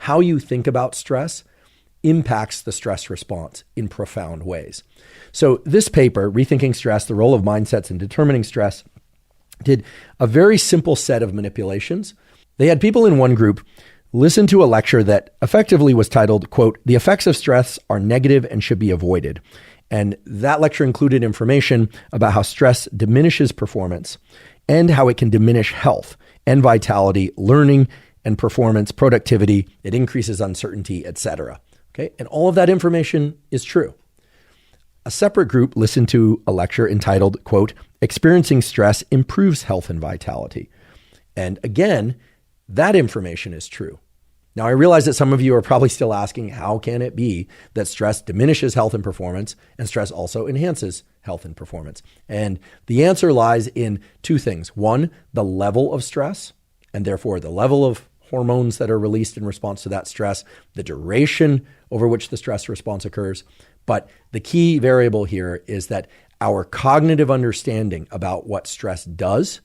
how you think about stress impacts the stress response in profound ways. So this paper, Rethinking Stress, the Role of Mindsets in Determining Stress, did a very simple set of manipulations. They had people in one group listen to a lecture that effectively was titled, quote, "The effects of stress are negative and should be avoided." And that lecture included information about how stress diminishes performance and how it can diminish health and vitality, learning and performance, productivity, it increases uncertainty, etc. Okay, and all of that information is true. A separate group listened to a lecture entitled, quote, "Experiencing stress improves health and vitality." And again, that information is true. Now, I realize that some of you are probably still asking, how can it be that stress diminishes health and performance and stress also enhances health and performance? And the answer lies in two things. One, the level of stress, and therefore the level of hormones that are released in response to that stress, the duration over which the stress response occurs. But the key variable here is that our cognitive understanding about what stress does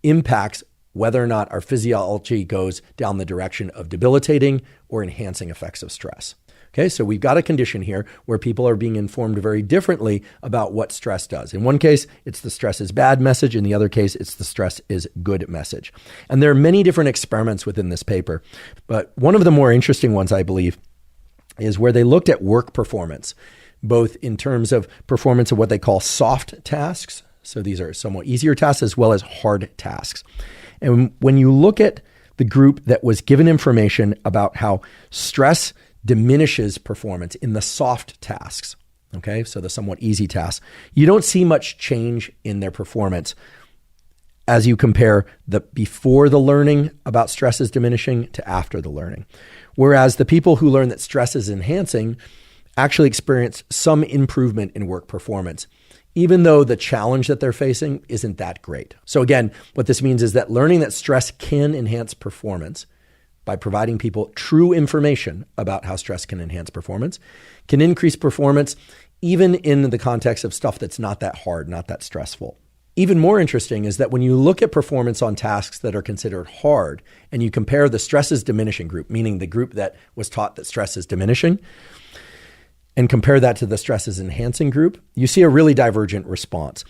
impacts whether or not our physiology goes down the direction of debilitating or enhancing effects of stress. Okay, so we've got a condition here where people are being informed very differently about what stress does. In one case, it's the stress is bad message. In the other case, it's the stress is good message. And there are many different experiments within this paper. But one of the more interesting ones, I believe, is where they looked at work performance, both in terms of performance of what they call soft tasks. So these are somewhat easier tasks as well as hard tasks. And when you look at the group that was given information about how stress diminishes performance in the soft tasks, okay, so the somewhat easy tasks, you don't see much change in their performance as you compare the before the learning about stress is diminishing to after the learning. Whereas the people who learn that stress is enhancing actually experience some improvement in work performance, even though the challenge that they're facing isn't that great. So again, what this means is that learning that stress can enhance performance by providing people true information about how stress can enhance performance, can increase performance even in the context of stuff that's not that hard, not that stressful. Even more interesting is that when you look at performance on tasks that are considered hard and you compare the stress is diminishing group, meaning the group that was taught that stress is diminishing, and compare that to the stress is enhancing group, you see a really divergent response.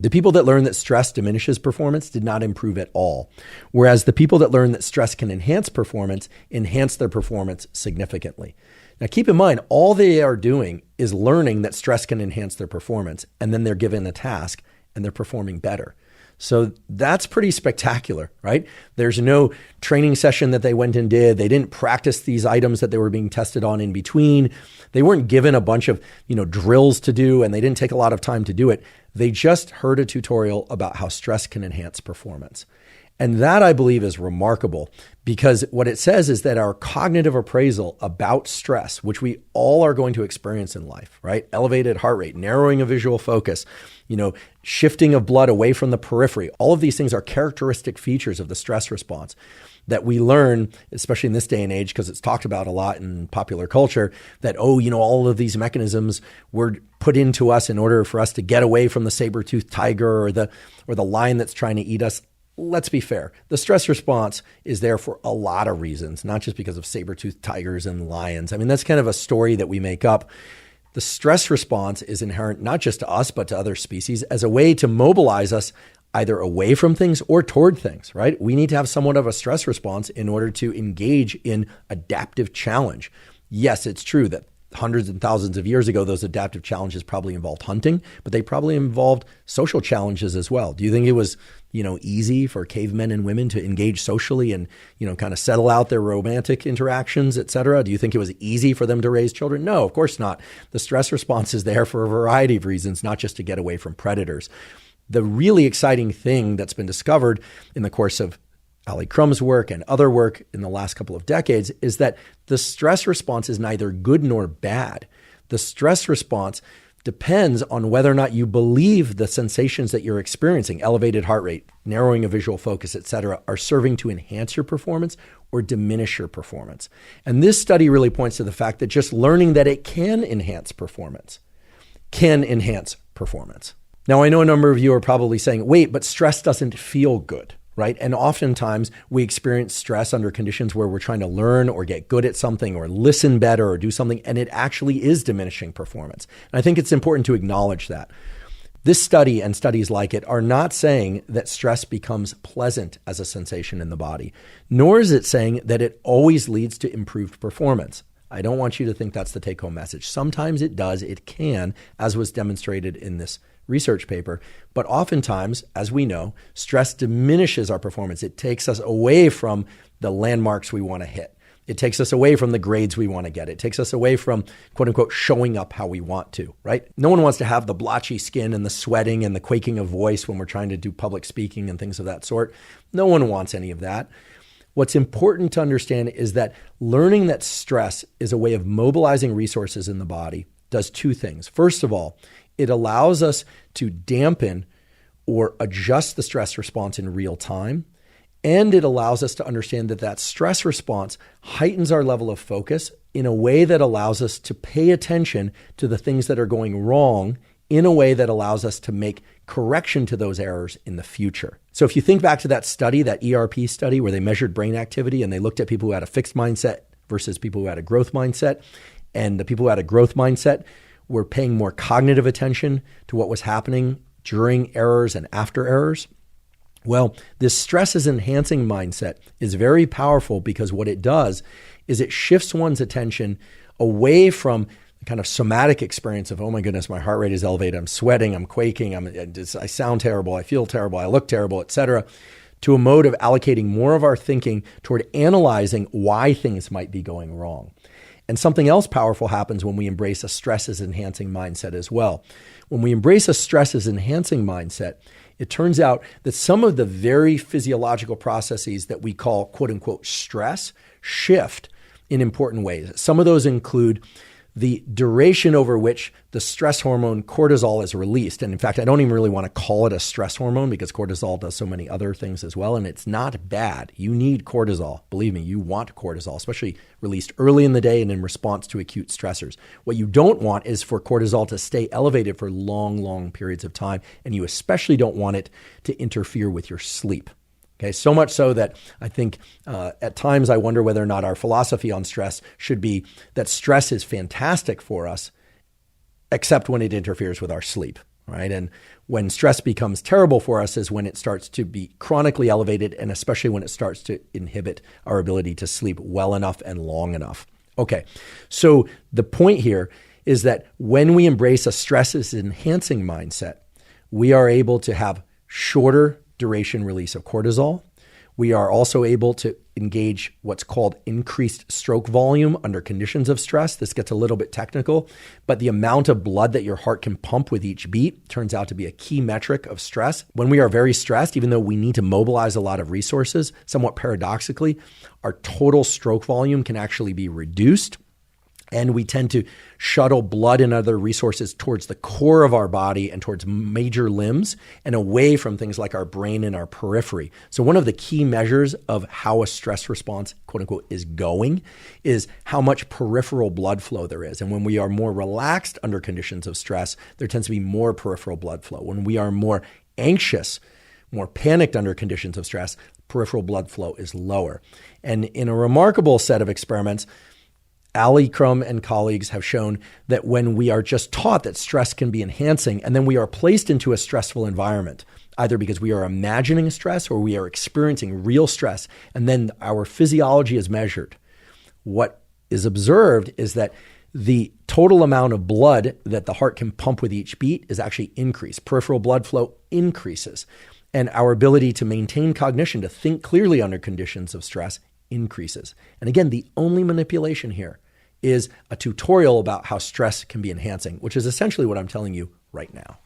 The people that learn that stress diminishes performance did not improve at all, whereas the people that learn that stress can enhance performance enhance their performance significantly. Now, keep in mind, all they are doing is learning that stress can enhance their performance, and then they're given a task and they're performing better. So that's pretty spectacular, right? There's no training session that they went and did. They didn't practice these items that they were being tested on in between. They weren't given a bunch of, drills to do, and they didn't take a lot of time to do it. They just heard a tutorial about how stress can enhance performance. And that, I believe, is remarkable because what it says is that our cognitive appraisal about stress, which we all are going to experience in life, right? Elevated heart rate, narrowing of visual focus, shifting of blood away from the periphery. All of these things are characteristic features of the stress response that we learn, especially in this day and age, because it's talked about a lot in popular culture, that, all of these mechanisms were put into us in order for us to get away from the saber-toothed tiger or the lion that's trying to eat us. Let's be fair. The stress response is there for a lot of reasons, not just because of saber-toothed tigers and lions. I mean, that's kind of a story that we make up. The stress response is inherent not just to us, but to other species as a way to mobilize us either away from things or toward things, right? We need to have somewhat of a stress response in order to engage in adaptive challenge. Yes, it's true that hundreds and thousands of years ago, those adaptive challenges probably involved hunting, but they probably involved social challenges as well. Do you think it was, easy for cavemen and women to engage socially and, kind of settle out their romantic interactions, et cetera? Do you think it was easy for them to raise children? No, of course not. The stress response is there for a variety of reasons, not just to get away from predators. The really exciting thing that's been discovered in the course of Ali Crumb's work and other work in the last couple of decades is that the stress response is neither good nor bad. The stress response depends on whether or not you believe the sensations that you're experiencing, elevated heart rate, narrowing of visual focus, et cetera, are serving to enhance your performance or diminish your performance. And this study really points to the fact that just learning that it can enhance performance can enhance performance. Now, I know a number of you are probably saying, wait, but stress doesn't feel good, right? And oftentimes we experience stress under conditions where we're trying to learn or get good at something or listen better or do something, and it actually is diminishing performance. And I think it's important to acknowledge that. This study and studies like it are not saying that stress becomes pleasant as a sensation in the body, nor is it saying that it always leads to improved performance. I don't want you to think that's the take-home message. Sometimes it does, it can, as was demonstrated in this research paper. But oftentimes, as we know, stress diminishes our performance. It takes us away from the landmarks we want to hit. It takes us away from the grades we want to get. It takes us away from, quote unquote, showing up how we want to, right? No one wants to have the blotchy skin and the sweating and the quaking of voice when we're trying to do public speaking and things of that sort. No one wants any of that. What's important to understand is that learning that stress is a way of mobilizing resources in the body does two things. First of all, it allows us to dampen or adjust the stress response in real time. And it allows us to understand that that stress response heightens our level of focus in a way that allows us to pay attention to the things that are going wrong in a way that allows us to make correction to those errors in the future. So if you think back to that study, that ERP study where they measured brain activity and they looked at people who had a fixed mindset versus people who had a growth mindset, and the people who had a growth mindset were paying more cognitive attention to what was happening during errors and after errors. Well, this stress is enhancing mindset is very powerful because what it does is it shifts one's attention away from the kind of somatic experience of, oh my goodness, my heart rate is elevated, I'm sweating, I'm quaking, I sound terrible, I feel terrible, I look terrible, etc., to a mode of allocating more of our thinking toward analyzing why things might be going wrong. And something else powerful happens when we embrace a stress is enhancing mindset as well. When we embrace a stress is enhancing mindset, it turns out that some of the very physiological processes that we call, quote unquote, stress shift in important ways. Some of those include the duration over which the stress hormone cortisol is released. And in fact, I don't even really want to call it a stress hormone because cortisol does so many other things as well. And it's not bad. You need cortisol. Believe me, you want cortisol, especially released early in the day and in response to acute stressors. What you don't want is for cortisol to stay elevated for long, long periods of time. And you especially don't want it to interfere with your sleep. Okay, so much so that I think at times I wonder whether or not our philosophy on stress should be that stress is fantastic for us, except when it interferes with our sleep, right? And when stress becomes terrible for us is when it starts to be chronically elevated, and especially when it starts to inhibit our ability to sleep well enough and long enough. Okay, so the point here is that when we embrace a stress is enhancing mindset, we are able to have shorter duration release of cortisol. We are also able to engage what's called increased stroke volume under conditions of stress. This gets a little bit technical, but the amount of blood that your heart can pump with each beat turns out to be a key metric of stress. When we are very stressed, even though we need to mobilize a lot of resources, somewhat paradoxically, our total stroke volume can actually be reduced. And we tend to shuttle blood and other resources towards the core of our body and towards major limbs and away from things like our brain and our periphery. So one of the key measures of how a stress response, quote unquote, is going is how much peripheral blood flow there is. And when we are more relaxed under conditions of stress, there tends to be more peripheral blood flow. When we are more anxious, more panicked under conditions of stress, peripheral blood flow is lower. And in a remarkable set of experiments, Ali Crum and colleagues have shown that when we are just taught that stress can be enhancing, and then we are placed into a stressful environment, either because we are imagining stress or we are experiencing real stress, and then our physiology is measured, what is observed is that the total amount of blood that the heart can pump with each beat is actually increased. Peripheral blood flow increases, and our ability to maintain cognition, to think clearly under conditions of stress, increases. And again, the only manipulation here is a tutorial about how stress can be enhancing, which is essentially what I'm telling you right now.